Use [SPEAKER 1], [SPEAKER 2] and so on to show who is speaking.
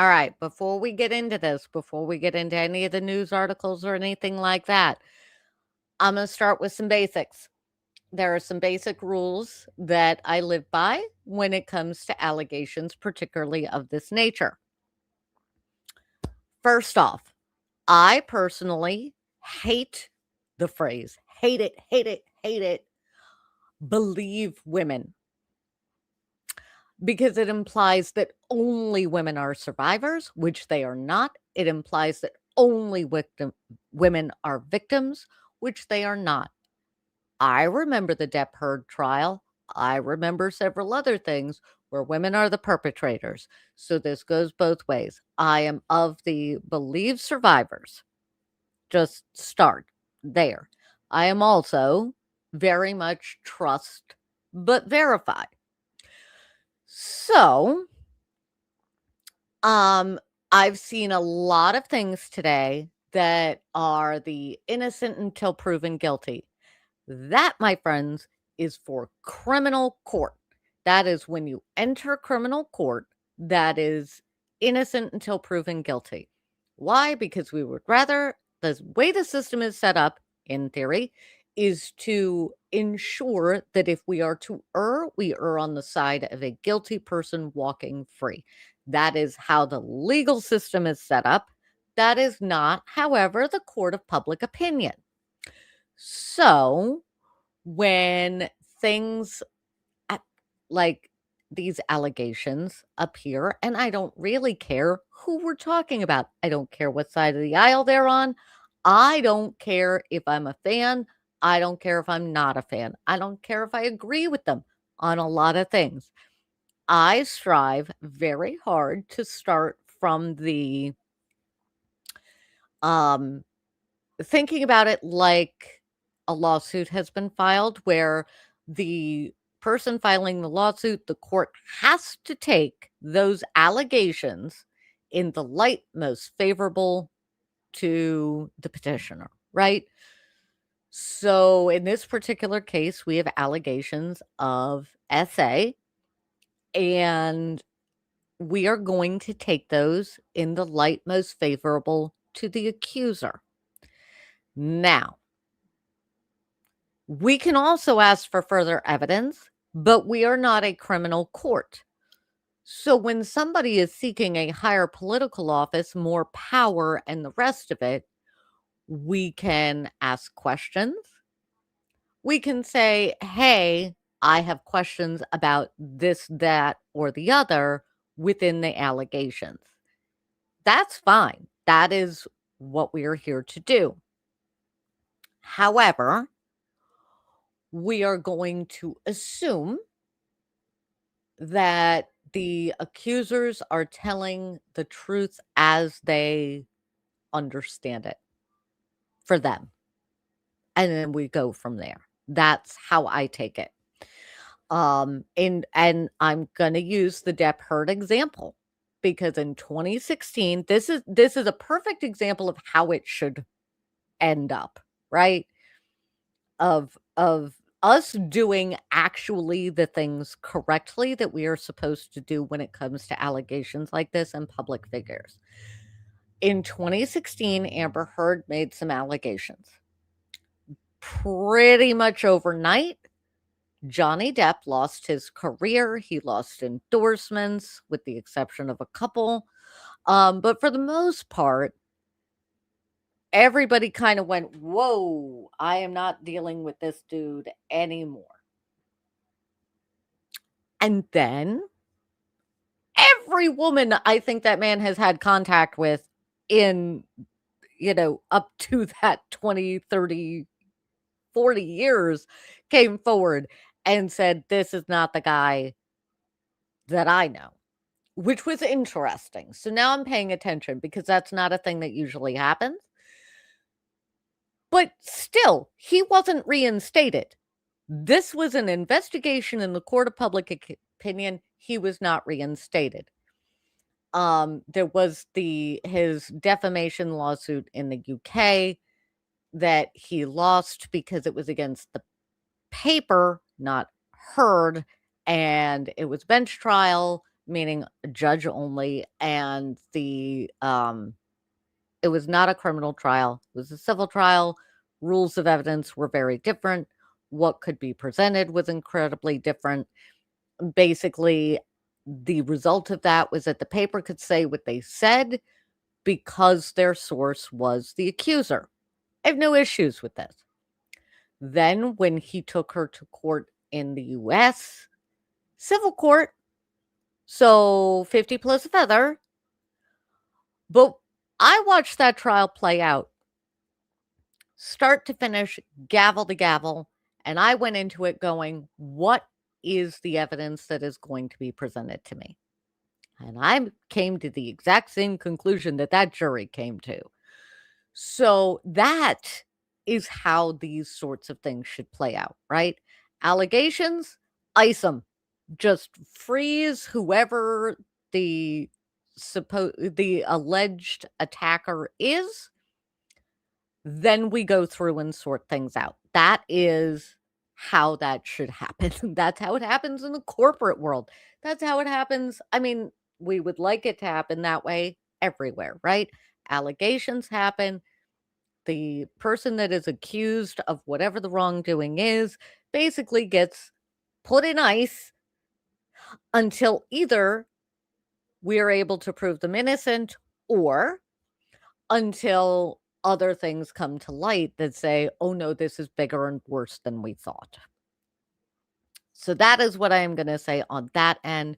[SPEAKER 1] All right, before we get into this, before we get into any of the news articles or anything like that, I'm going to start with some basics. There are some basic rules that I live by when it comes to allegations, particularly of this nature. First off, I personally hate the phrase, hate it, hate it, hate it, believe women, because it implies that only women are survivors, which they are not. It implies that only women are victims, which they are not. I remember the Depp Heard trial. I remember several other things where women are the perpetrators. So this goes both ways. I am of the believe survivors. Just start there. I am also very much trust but verify. So, um, I've seen a lot of things today that are the innocent until proven guilty. That, my friends, is for criminal court. That is when you enter criminal court, that is innocent until proven guilty. Why? Because we would rather, the way the system is set up, in theory, is to ensure that if we are to err, we err on the side of a guilty person walking free. That is how the legal system is set up. That is not, however, the court of public opinion. So, when things like these allegations appear, and I don't really care who we're talking about. I don't care what side of the aisle they're on. I don't care if I'm a fan. I don't care if I'm not a fan. I don't care if I agree with them on a lot of things. I strive very hard to start from the um thinking about it like a lawsuit has been filed where the person filing the lawsuit, the court has to take those allegations in the light most favorable to the petitioner, right? So in this particular case, we have allegations of SA, and we are going to take those in the light most favorable to the accuser. Now, we can also ask for further evidence, but we are not a criminal court. So when somebody is seeking a higher political office, more power, and the rest of it, we can ask questions. We can say, hey, I have questions about this, that, or the other within the allegations. That's fine. That is what we are here to do. However, we are going to assume that the accusers are telling the truth as they understand it for them. And then we go from there. That's how I take it. And I'm going to use the Depp Heard example because in 2016, this is a perfect example of how it should end up, right? Of us doing actually the things correctly that we are supposed to do when it comes to allegations like this and public figures. In 2016, Amber Heard made some allegations. Pretty much overnight, Johnny Depp lost his career. He lost endorsements, with the exception of a couple. But for the most part, everybody kind of went, whoa, I am not dealing with this dude anymore. And then every woman I think that man has had contact with in, up to that 20, 30, 40 years came forward and said, this is not the guy that I know, which was interesting. So now I'm paying attention because that's not a thing that usually happens. But still, he wasn't reinstated. This was an investigation in the court of public opinion. He was not reinstated. There was his defamation lawsuit in the UK that he lost because it was against the paper, not Heard, and it was bench trial. meaning judge only, and it was not a criminal trial, it was a civil trial. Rules of evidence were very different. What could be presented was incredibly different. Basically, the result of that was that the paper could say what they said because their source was the accuser. I have no issues with this. Then, when he took her to court in the US, civil court, so 50 plus a feather. But I watched that trial play out, start to finish, gavel to gavel, and I went into it going, what is the evidence that is going to be presented to me? And I came to the exact same conclusion that that jury came to. So that is how these sorts of things should play out, right? Allegations, ice them. Just freeze whoever the the alleged attacker is. Then we go through and sort things out. That is how that should happen. That's how it happens in the corporate world. That's how it happens. I mean, we would like it to happen that way everywhere, right? Allegations happen. The person that is accused of whatever the wrongdoing is basically gets put in ice until either we are able to prove them innocent or until other things come to light that say, oh no, this is bigger and worse than we thought. So that is what I am going to say on that end.